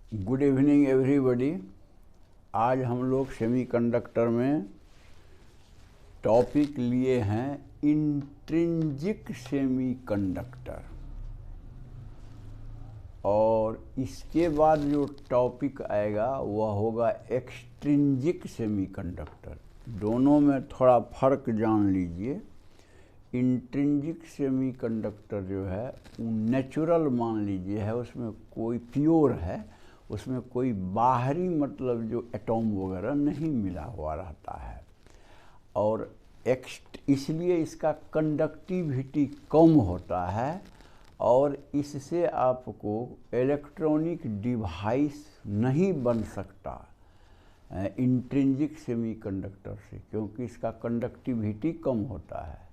Good evening everybody. आज हम लोग सेमीकंडक्टर में टॉपिक लिए हैं इंट्रिंसिक सेमीकंडक्टर, और इसके बाद जो टॉपिक आएगा वह होगा एक्सट्रिंसिक सेमीकंडक्टर। दोनों में थोड़ा फर्क जान लीजिए। इंट्रिंसिक सेमीकंडक्टर जो है वो नेचुरल मान लीजिए है, उसमें कोई प्योर है, उसमें कोई बाहरी मतलब जो एटॉम वगैरह नहीं मिला हुआ रहता है, और इसलिए इसका कंडक्टिविटी कम होता है, और इससे आपको इलेक्ट्रॉनिक डिवाइस नहीं बन सकता इंट्रिंसिक सेमीकंडक्टर से, क्योंकि इसका कंडक्टिविटी कम होता है।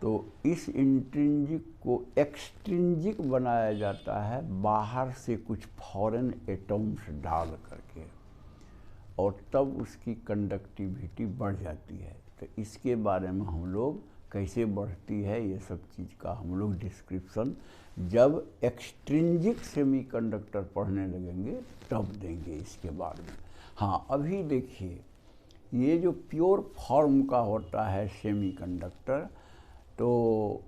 तो इस इंट्रिंसिक को एक्सट्रिंसिक बनाया जाता है बाहर से कुछ फॉरेन एटम्स डाल करके, और तब उसकी कंडक्टिविटी बढ़ जाती है। तो इसके बारे में हम लोग कैसे बढ़ती है ये सब चीज़ का हम लोग डिस्क्रिप्शन जब एक्सट्रिंसिक सेमीकंडक्टर पढ़ने लगेंगे तब देंगे इसके बारे में। हाँ, अभी देखिए ये जो प्योर फॉर्म का होता है सेमीकंडक्टर, तो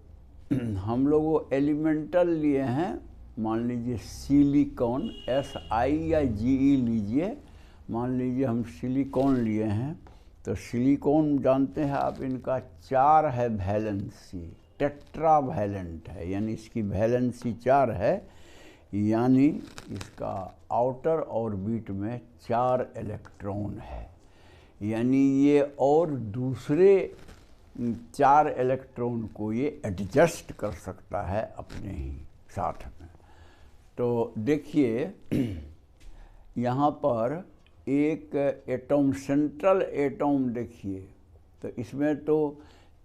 हम लोग वो एलिमेंटल लिए हैं, मान लीजिए सिलिकॉन, SI या GE लीजिए, मान लीजिए हम सिलिकॉन लिए हैं। तो सिलिकॉन जानते हैं आप, इनका 4 है वैलेंसी, टेट्रा वैलेंट है, यानी इसकी वैलेंसी 4 है, यानी इसका आउटर ऑर्बिट में 4 इलेक्ट्रॉन है, यानी ये और दूसरे 4 इलेक्ट्रॉन को ये एडजस्ट कर सकता है अपने ही साथ में। तो देखिए यहाँ पर एक एटॉम, सेंट्रल एटॉम देखिए, तो इसमें तो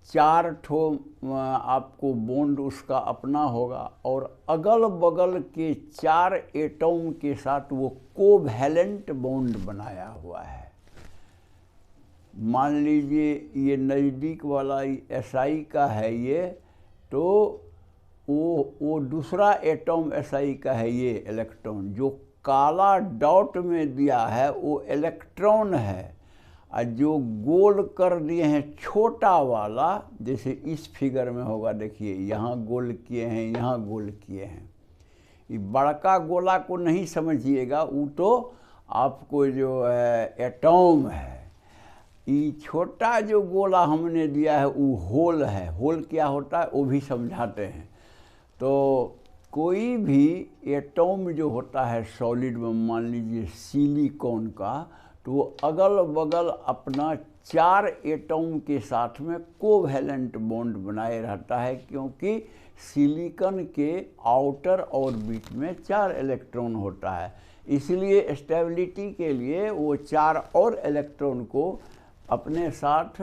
4 ठो आपको बॉन्ड उसका अपना होगा, और अगल बगल के 4 एटॉम के साथ वो कोवैलेंट बॉन्ड बनाया हुआ है। मान लीजिए ये नज़दीक वाला SI का है ये, तो वो दूसरा एटॉम SI का है ये इलेक्ट्रॉन, जो काला डॉट में दिया है वो इलेक्ट्रॉन है, और जो गोल कर दिए हैं छोटा वाला, जैसे इस फिगर में होगा, देखिए यहाँ गोल किए हैं, यहाँ गोल किए हैं। ये बड़का गोला को नहीं समझिएगा, वो तो आपको जो है एटॉम है। ये छोटा जो गोला हमने दिया है वो होल है। होल क्या होता है वो भी समझाते हैं। तो कोई भी एटॉम जो होता है सॉलिड में, मान लीजिए सिलिकॉन का, तो वो अगल बगल अपना 4 एटॉम के साथ में कोवैलेंट बॉन्ड बनाए रहता है, क्योंकि सिलिकॉन के आउटर ऑर्बिट में 4 इलेक्ट्रॉन होता है। इसलिए स्टेबिलिटी के लिए वो 4 और इलेक्ट्रॉन को अपने साथ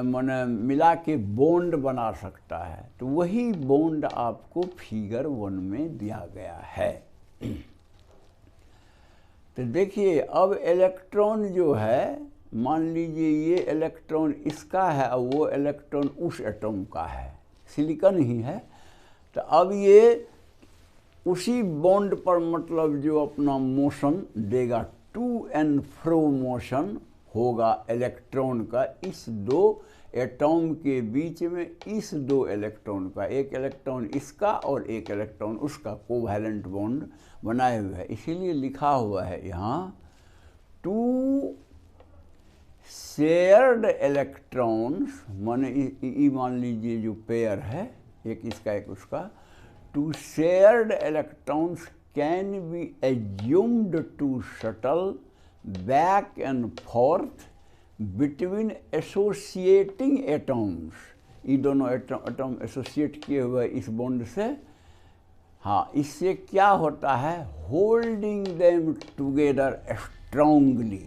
माने मिला के बॉन्ड बना सकता है। तो वही बॉन्ड आपको फिगर 1 में दिया गया है। तो देखिए अब इलेक्ट्रॉन जो है, मान लीजिए ये इलेक्ट्रॉन इसका है और वो इलेक्ट्रॉन उस एटॉम का है, सिलिकॉन ही है। तो अब ये उसी बॉन्ड पर मतलब जो अपना मोशन देगा, टू एंड फ्रो मोशन होगा इलेक्ट्रॉन का इस 2 एटॉम के बीच में, इस 2 इलेक्ट्रॉन का, एक इलेक्ट्रॉन इसका और एक इलेक्ट्रॉन उसका कोवैलेंट बॉन्ड बनाए हुए है। इसीलिए लिखा हुआ है यहाँ 2 शेयर्ड इलेक्ट्रॉन्स, माने मान लीजिए जो पेयर है, एक इसका एक उसका, 2 shared electrons can be assumed to shuttle back and forth between associating atoms। ये दोनों एटम एसोसिएट किए हुए इस बॉन्ड से। हाँ, इससे क्या होता है, होल्डिंग देम टुगेदर स्ट्रांगली।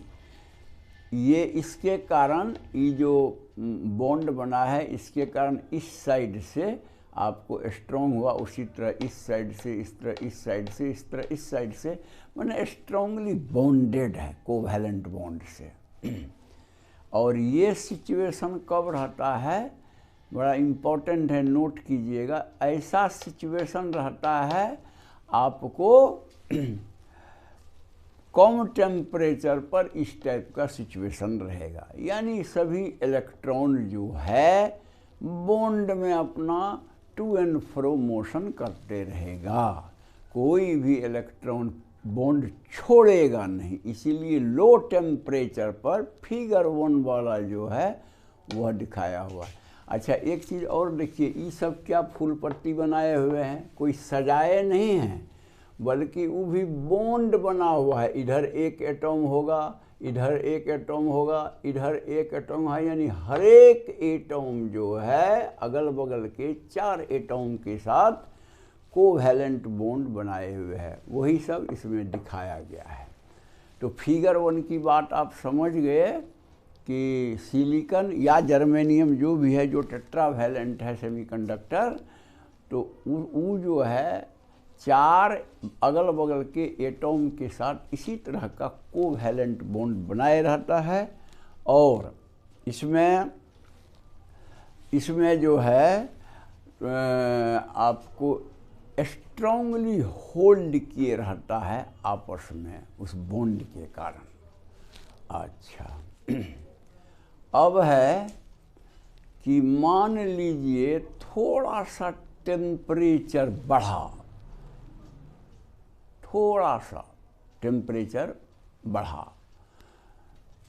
ये इसके कारण, ये जो बॉन्ड बना है इसके कारण इस साइड से आपको स्ट्रॉन्ग हुआ, उसी तरह इस साइड से, इस तरह इस साइड से, इस तरह इस साइड से, माने स्ट्रांगली बॉन्डेड है कोवैलेंट बॉन्ड से। और ये सिचुएशन कब रहता है, बड़ा इम्पोर्टेंट है, नोट कीजिएगा। ऐसा सिचुएशन रहता है आपको कम टेम्परेचर पर इस टाइप का सिचुएशन रहेगा, यानी सभी इलेक्ट्रॉन जो है बॉन्ड में अपना टू एंड फ्रो मोशन करते रहेगा, कोई भी इलेक्ट्रॉन बॉन्ड छोड़ेगा नहीं। इसीलिए लो टेम्परेचर पर फिगर 1 वाला जो है वह दिखाया हुआ है। अच्छा, एक चीज़ और देखिए, ये सब क्या फूल पट्टी बनाए हुए हैं, कोई सजाए नहीं हैं, बल्कि वो भी बॉन्ड बना हुआ है। इधर एक एटम होगा, इधर एक एटम होगा, इधर एक एटम है, यानी हर एक एटम जो है अगल बगल के 4 एटम के साथ कोवैलेंट बॉन्ड बनाए हुए हैं, वही सब इसमें दिखाया गया है। तो फिगर 1 की बात आप समझ गए कि सिलिकॉन या जर्मेनियम जो भी है, जो टेट्रावैलेंट है सेमीकंडक्टर, तो वो जो है 4 अगल बगल के एटम के साथ इसी तरह का कोवैलेंट बॉन्ड बनाए रहता है। और इसमें जो है आपको स्ट्रांगली होल्ड किए रहता है आपस में उस बॉन्ड के कारण। अच्छा, अब है कि मान लीजिए थोड़ा सा टेम्परेचर बढ़ा, थोड़ा सा टेम्परेचर बढ़ा,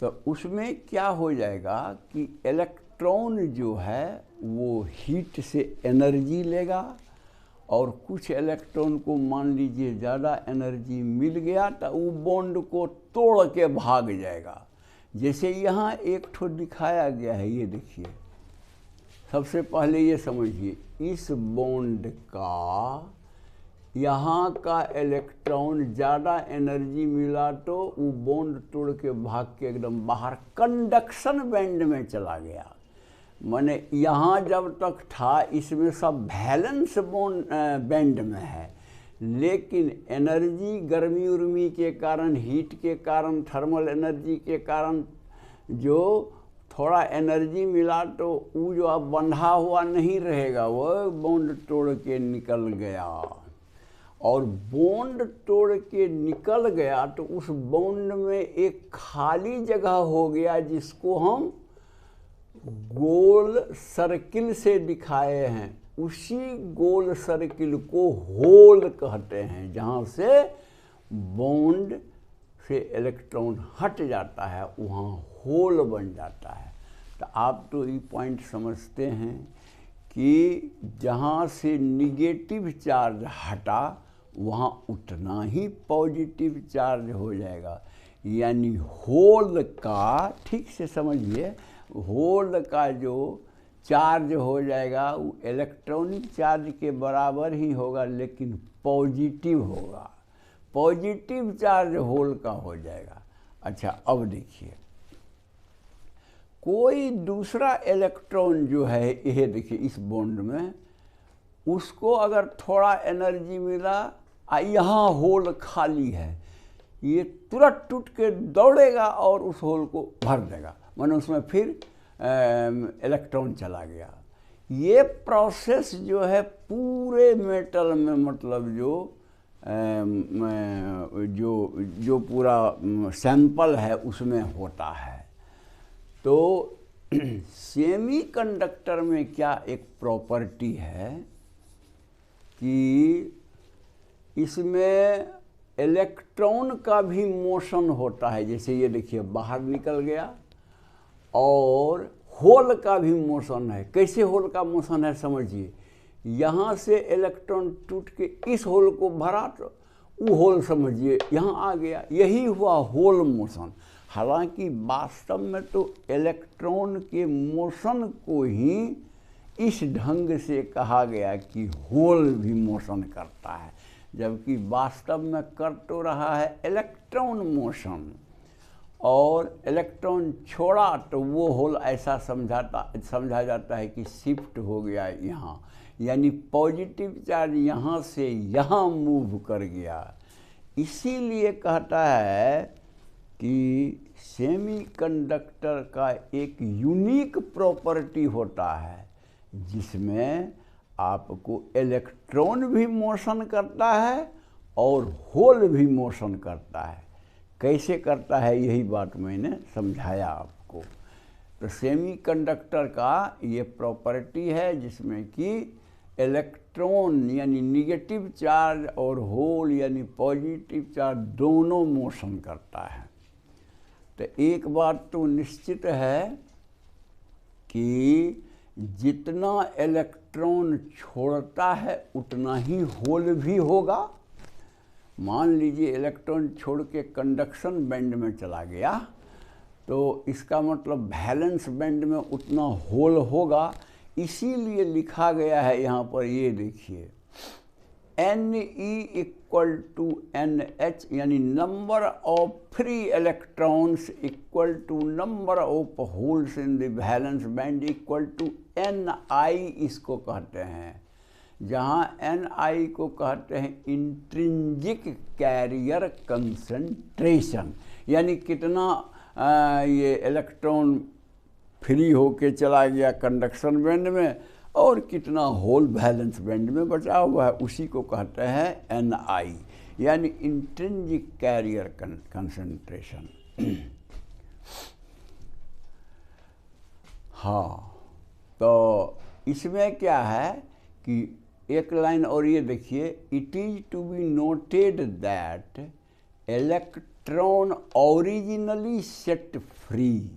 तो उसमें क्या हो जाएगा कि इलेक्ट्रॉन जो है वो हीट से एनर्जी लेगा, और कुछ इलेक्ट्रॉन को मान लीजिए ज़्यादा एनर्जी मिल गया तो वो बॉन्ड को तोड़ के भाग जाएगा। जैसे यहाँ एक ठो दिखाया गया है, ये देखिए। सबसे पहले ये समझिए, इस बॉन्ड का यहाँ का इलेक्ट्रॉन ज़्यादा एनर्जी मिला तो वो बॉन्ड तोड़ के भाग के एकदम बाहर कंडक्शन बैंड में चला गया। माने यहाँ जब तक था इसमें सब वैलेंस बॉन्ड बैंड में है, लेकिन एनर्जी गर्मी उर्मी के कारण, हीट के कारण, थर्मल एनर्जी के कारण जो थोड़ा एनर्जी मिला तो वो जो अब बंधा हुआ नहीं रहेगा, वो बॉन्ड तोड़ के निकल गया। और बॉन्ड तोड़ के निकल गया तो उस बॉन्ड में एक खाली जगह हो गया, जिसको हम गोल सर्किल से दिखाए हैं। उसी गोल सर्किल को होल कहते हैं, जहाँ से बॉन्ड से इलेक्ट्रॉन हट जाता है वहाँ होल बन जाता है। तो आप तो ये पॉइंट समझते हैं कि जहाँ से निगेटिव चार्ज हटा वहाँ उतना ही पॉजिटिव चार्ज हो जाएगा। यानी होल का, ठीक से समझिए, होल का जो चार्ज हो जाएगा वो इलेक्ट्रॉनिक चार्ज के बराबर ही होगा, लेकिन पॉजिटिव होगा। पॉजिटिव चार्ज होल का हो जाएगा। अच्छा, अब देखिए, कोई दूसरा इलेक्ट्रॉन जो है, यह देखिए इस बॉन्ड में, उसको अगर थोड़ा एनर्जी मिला, यहाँ होल खाली है, ये तुरंत टूट के दौड़ेगा और उस होल को भर देगा, माने उसमें फिर इलेक्ट्रॉन चला गया। ये प्रोसेस जो है पूरे मेटल में, मतलब जो पूरा सैंपल है उसमें होता है। तो सेमीकंडक्टर में क्या एक प्रॉपर्टी है कि इसमें इलेक्ट्रॉन का भी मोशन होता है। जैसे ये देखिए बाहर निकल गया, और होल का भी मोशन है। कैसे होल का मोशन है समझिए, यहाँ से इलेक्ट्रॉन टूट के इस होल को भरा तो वो होल समझिए यहाँ आ गया, यही हुआ होल मोशन। हालांकि वास्तव में तो इलेक्ट्रॉन के मोशन को ही इस ढंग से कहा गया कि होल भी मोशन करता है, जबकि वास्तव में कर तो रहा है इलेक्ट्रॉन मोशन। और इलेक्ट्रॉन छोड़ा तो वो होल ऐसा समझा जाता है कि शिफ्ट हो गया यहाँ, यानी पॉजिटिव चार्ज यहाँ से यहाँ मूव कर गया। इसीलिए कहता है कि सेमीकंडक्टर का एक यूनिक प्रॉपर्टी होता है, जिसमें आपको इलेक्ट्रॉन भी मोशन करता है और होल भी मोशन करता है। कैसे करता है यही बात मैंने समझाया आपको। तो सेमीकंडक्टर का ये प्रॉपर्टी है जिसमें कि इलेक्ट्रॉन यानी निगेटिव चार्ज और होल यानी पॉजिटिव चार्ज दोनों मोशन करता है। तो एक बात तो निश्चित है कि जितना इलेक्ट्रॉन छोड़ता है उतना ही होल भी होगा। मान लीजिए इलेक्ट्रॉन छोड़ के कंडक्शन बैंड में चला गया तो इसका मतलब वैलेंस बैंड में उतना होल होगा। इसीलिए लिखा गया है यहाँ पर, ये देखिए Ne इक्वल टू NH यानी number of free electrons equal to number of holes in the valence band equal to Ni इसको कहते हैं, जहाँ Ni को कहते हैं इंट्रिंसिक कैरियर कंसंट्रेशन, यानी कितना ये इलेक्ट्रॉन फ्री होके चला गया कंडक्शन बैंड में और कितना होल वैलेंस बैंड में बचा हुआ है, उसी को कहते हैं Ni यानी इंट्रिंसिक कैरियर कंसंट्रेशन। हाँ, तो इसमें क्या है कि एक लाइन और ये देखिए, it is to be noted that electron originally set free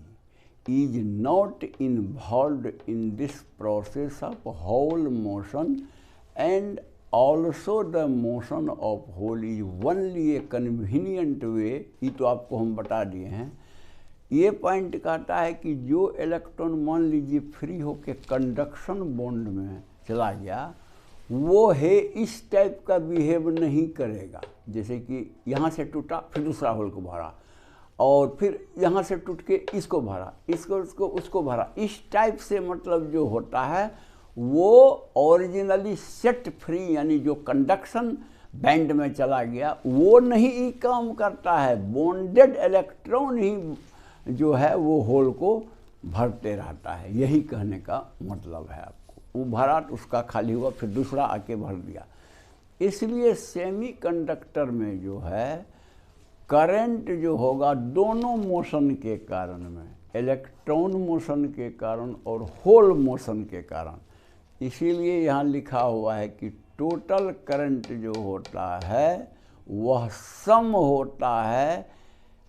is not involved in this process of whole motion and also the motion of whole is only a convenient way। ये तो आपको हम बता दिए हैं। ये पॉइंट कहता है कि जो इलेक्ट्रॉन मान लीजिए फ्री होके कंडक्शन बॉन्ड में चला गया वो है इस टाइप का बिहेव नहीं करेगा, जैसे कि यहाँ से टूटा फिर दूसरा होल को भरा और फिर यहाँ से टूट के इसको भरा, इसको उसको भरा, इस टाइप से मतलब जो होता है वो ओरिजिनली सेट फ्री यानी जो कंडक्शन बैंड में चला गया वो नहीं काम करता है। बॉन्डेड इलेक्ट्रॉन ही जो है वो होल को भरते रहता है, यही कहने का मतलब है आपको। वो भरा तो उसका खाली हुआ फिर दूसरा आके भर दिया। इसलिए सेमीकंडक्टर में जो है करंट जो होगा दोनों मोशन के कारण में, इलेक्ट्रॉन मोशन के कारण और होल मोशन के कारण, इसीलिए यहाँ लिखा हुआ है कि टोटल करंट जो होता है वह सम होता है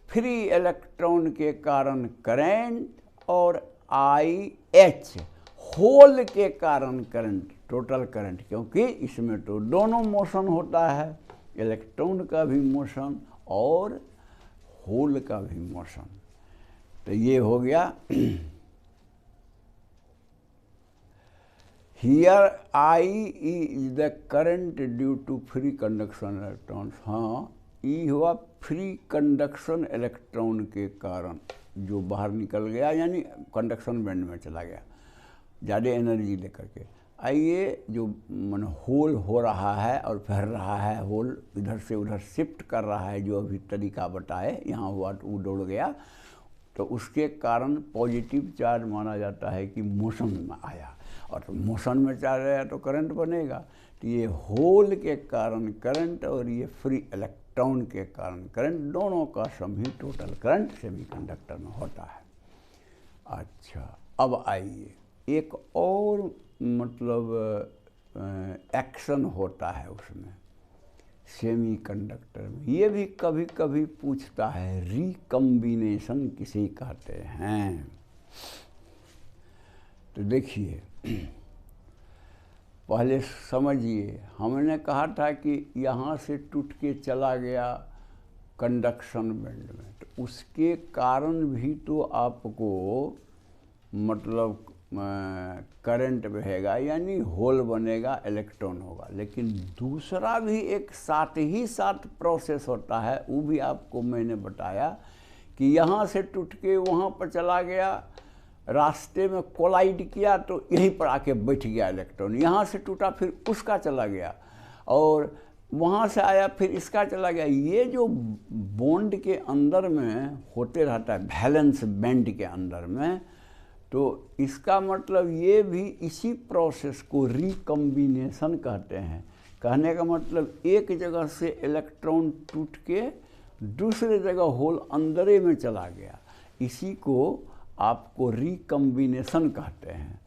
फ्री इलेक्ट्रॉन के कारण करंट और IH होल के कारण करंट, टोटल करंट, क्योंकि इसमें तो दोनों मोशन होता है, इलेक्ट्रॉन का भी मोशन और होल का भी मोशन। तो ये हो गया। Here I is the current due to free conduction electrons. हाँ, ई हुआ फ्री कंडक्शन इलेक्ट्रॉन के कारण जो बाहर निकल गया यानी कंडक्शन बैंड में चला गया ज़्यादा एनर्जी लेकर के। आइए जो मन होल हो रहा है और फैल रहा है, होल इधर से उधर शिफ्ट कर रहा है, जो अभी तरीका बताए, यहाँ हुआ तो वो दौड़ गया, तो उसके कारण पॉजिटिव चार्ज माना जाता है कि मोशन में आया, और तो मोशन में चार्ज आया तो करंट बनेगा। तो ये होल के कारण करंट और ये फ्री इलेक्ट्रॉन के कारण करंट, दोनों का सम ही टोटल करंट सेमीकंडक्टर में होता है। अच्छा, अब आइए एक और मतलब एक्शन होता है उसमें सेमीकंडक्टर में, ये भी कभी कभी पूछता है, रिकम्बिनेशन किसे कहते हैं। तो देखिए पहले समझिए, हमने कहा था कि यहाँ से टूट के चला गया कंडक्शन बैंड में, तो उसके कारण भी तो आपको मतलब करंट बहेगा यानी होल बनेगा, इलेक्ट्रॉन होगा। लेकिन दूसरा भी एक साथ ही साथ प्रोसेस होता है, वो भी आपको मैंने बताया कि यहाँ से टूट के वहाँ पर चला गया, रास्ते में कोलाइड किया तो यहीं पर आके बैठ गया इलेक्ट्रॉन, यहाँ से टूटा फिर उसका चला गया और वहाँ से आया फिर इसका चला गया। ये जो बॉन्ड के अंदर में होते रहता है, वैलेंस बैंड के अंदर में, तो इसका मतलब ये भी इसी प्रोसेस को रिकम्बिनेशन कहते हैं। कहने का मतलब एक जगह से इलेक्ट्रॉन टूट के दूसरे जगह होल अंदरे में चला गया, इसी को आपको रिकम्बिनेशन कहते हैं।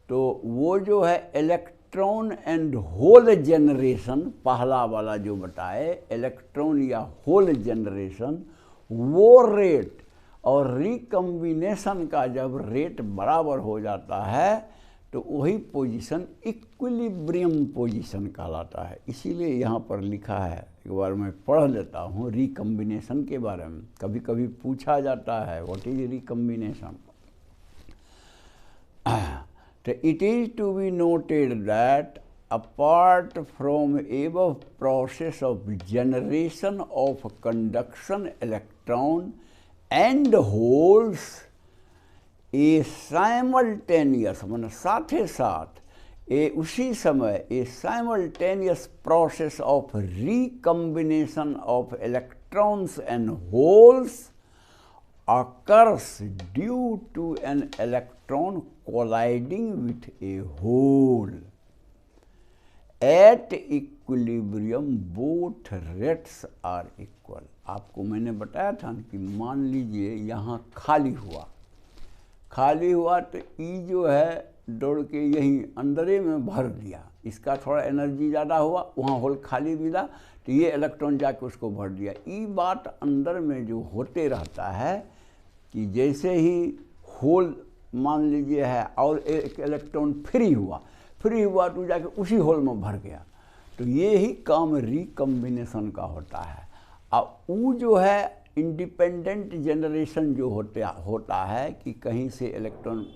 तो वो जो है इलेक्ट्रॉन एंड होल जनरेशन, पहला वाला जो बताए इलेक्ट्रॉन या होल जनरेशन, वो रेट और रिकम्बिनेशन का जब रेट बराबर हो जाता है तो वही पोजीशन इक्विलिब्रियम पोजीशन कहलाता है। इसीलिए यहाँ पर लिखा है, एक बार मैं पढ़ लेता हूँ रिकम्बिनेशन के बारे में, कभी कभी पूछा जाता है व्हाट इज रिकम्बिनेशन। तो it is to be noted that apart from above process of generation of conduction electron and holes, a simultaneous मान साथे साथ उसी समय a simultaneous process of recombination of electrons and holes occurs due to an electron colliding with a hole. At equilibrium both rates are equal. आपको मैंने बताया था कि मान लीजिए यहाँ खाली हुआ तो ई जो है दौड़ के यहीं अंदरे में भर दिया, इसका थोड़ा एनर्जी ज़्यादा हुआ, वहाँ होल खाली मिला तो ये इलेक्ट्रॉन जाके उसको भर दिया। ई बात अंदर में जो होते रहता है कि जैसे ही होल मान लीजिए है और एक इलेक्ट्रॉन फ्री हुआ तो जाके उसी होल में भर गया, तो ये ही काम रिकम्बिनेशन का होता है। अब वो जो है इंडिपेंडेंट जनरेशन जो होता है कि कहीं से इलेक्ट्रॉन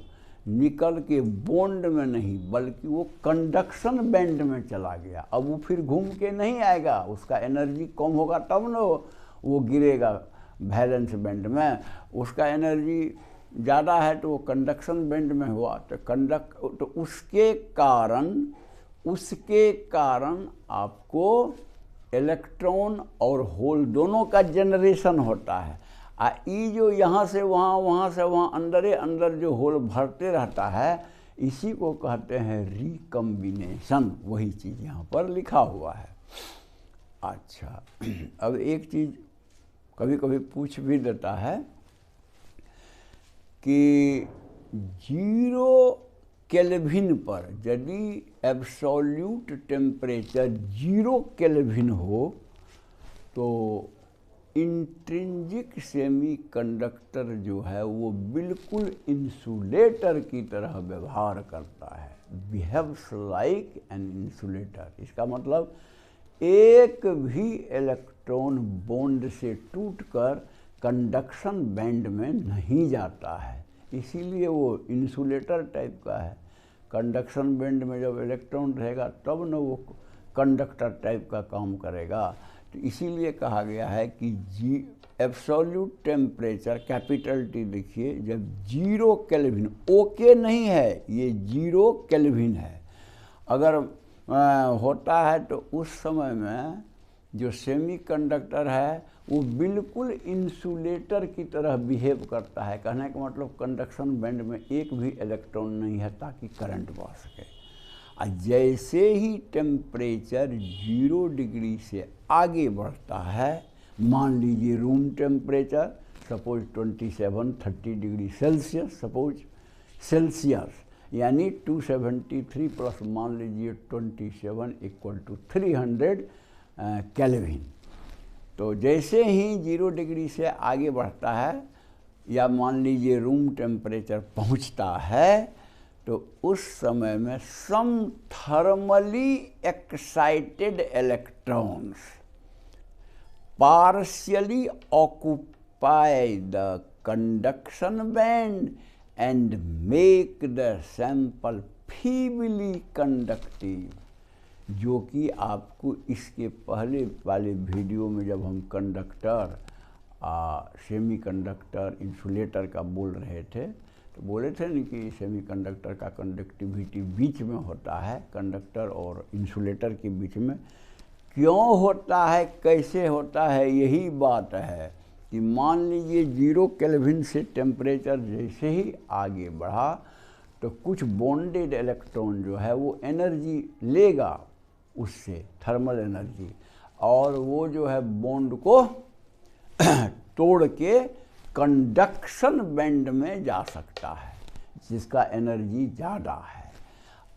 निकल के बॉन्ड में नहीं बल्कि वो कंडक्शन बैंड में चला गया, अब वो फिर घूम के नहीं आएगा, उसका एनर्जी कम होगा तब न वो गिरेगा वैलेंस बैंड में, उसका एनर्जी ज़्यादा है तो वो कंडक्शन बैंड में हुआ तो उसके कारण आपको इलेक्ट्रॉन और होल दोनों का जनरेशन होता है। ई जो यहाँ से वहाँ से वहाँ अंदर जो होल भरते रहता है, इसी को कहते हैं रिकम्बिनेशन। वही चीज़ यहाँ पर लिखा हुआ है। अच्छा, अब एक चीज़ कभी कभी पूछ भी देता है कि 0 केल्विन पर यदि एब्सोल्यूट टेम्परेचर 0 केल्विन हो तो इंट्रिंसिक सेमीकंडक्टर जो है वो बिल्कुल इंसुलेटर की तरह व्यवहार करता है, बिहेव्स लाइक एन इंसुलेटर। इसका मतलब एक भी इलेक्ट्रॉन बॉन्ड से टूटकर कंडक्शन बैंड में नहीं जाता है, इसीलिए वो इंसुलेटर टाइप का है। कंडक्शन बैंड में जब इलेक्ट्रॉन रहेगा तब न वो कंडक्टर टाइप का काम करेगा। तो इसीलिए कहा गया है कि एब्सोल्यूट टेम्परेचर कैपिटल T देखिए, जब 0 केल्विन, ओके नहीं है, ये 0 केल्विन है, अगर होता है तो उस समय में जो सेमीकंडक्टर है वो बिल्कुल इंसुलेटर की तरह बिहेव करता है। कहने का मतलब कंडक्शन बैंड में एक भी इलेक्ट्रॉन नहीं है ताकि करंट बह सके। और जैसे ही टेम्परेचर 0 डिग्री से आगे बढ़ता है, मान लीजिए room temperature suppose 27-30 degree Celsius, suppose Celsius यानी 273 प्लस मान लीजिए 27 इक्वल टू 300 केल्विन। तो जैसे ही 0 डिग्री से आगे बढ़ता है या मान लीजिए रूम टेम्परेचर पहुंचता है तो उस समय में some thermally excited electrons partially occupy the conduction band and make the sample feebly conductive, जो कि आपको इसके पहले वाले वीडियो में जब हम कंडक्टर सेमीकंडक्टर इंसुलेटर का बोल रहे थे तो बोले थे ना कि सेमीकंडक्टर का कंडक्टिविटी बीच में होता है, कंडक्टर और इंसुलेटर के बीच में। क्यों होता है, कैसे होता है, यही बात है कि मान लीजिए 0 केल्विन से टेम्परेचर जैसे ही आगे बढ़ा तो कुछ बॉन्डेड इलेक्ट्रॉन जो है वो एनर्जी लेगा उससे, थर्मल एनर्जी, और वो जो है बॉन्ड को तोड़ के कंडक्शन बैंड में जा सकता है, जिसका एनर्जी ज़्यादा है,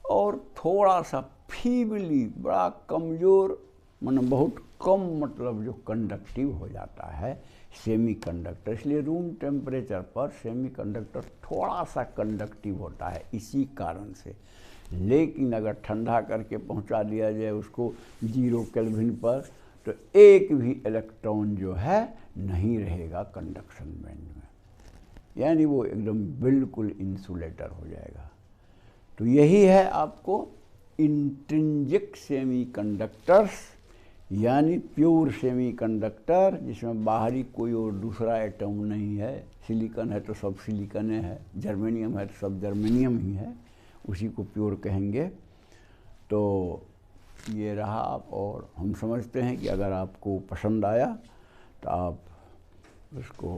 और थोड़ा सा फीबली, बड़ा कमज़ोर, मतलब बहुत कम, मतलब जो कंडक्टिव हो जाता है सेमीकंडक्टर। इसलिए रूम टेम्परेचर पर सेमीकंडक्टर थोड़ा सा कंडक्टिव होता है इसी कारण से। लेकिन अगर ठंडा करके पहुंचा दिया जाए उसको 0 केल्विन पर, तो एक भी इलेक्ट्रॉन जो है नहीं रहेगा कंडक्शन बैंड में, यानी वो एकदम बिल्कुल इंसुलेटर हो जाएगा। तो यही है आपको इंट्रिंसिक सेमीकंडक्टर्स, यानी प्योर सेमीकंडक्टर, जिसमें बाहरी कोई और दूसरा एटम नहीं है। सिलिकॉन है तो सब सिलिकॉन है, जर्मेनियम है तो सब जर्मेनियम ही है, उसी को प्योर कहेंगे। तो ये रहा आप, और हम समझते हैं कि अगर आपको पसंद आया तो आप उसको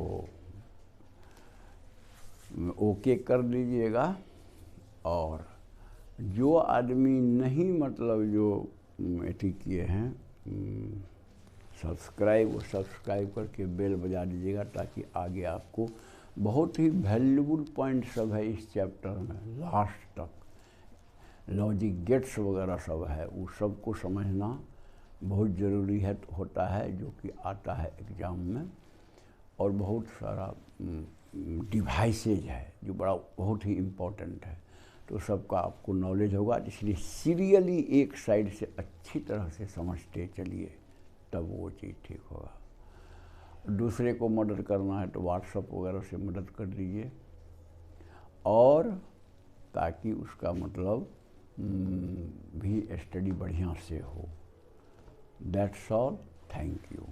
ओके कर दीजिएगा। और जो आदमी नहीं, मतलब जो एथी किए हैं सब्सक्राइब, वो सब्सक्राइब करके बेल बजा दीजिएगा, ताकि आगे आपको बहुत ही वैल्यूबल पॉइंट सब है इस चैप्टर में, लास्ट तक लॉजिक गेट्स वगैरह सब है, वो सब को समझना बहुत ज़रूरी है, होता है, जो कि आता है एग्ज़ाम में। और बहुत सारा डिवाइसेज है जो बड़ा बहुत ही इम्पोर्टेंट है, तो सबका आपको नॉलेज होगा। इसलिए सीरियली एक साइड से अच्छी तरह से समझते चलिए, तब वो चीज़ ठीक होगा। दूसरे को मदद करना है तो व्हाट्सएप वगैरह से मदद कर दीजिए, और ताकि उसका मतलब भी स्टडी बढ़िया से हो। That's all, thank you.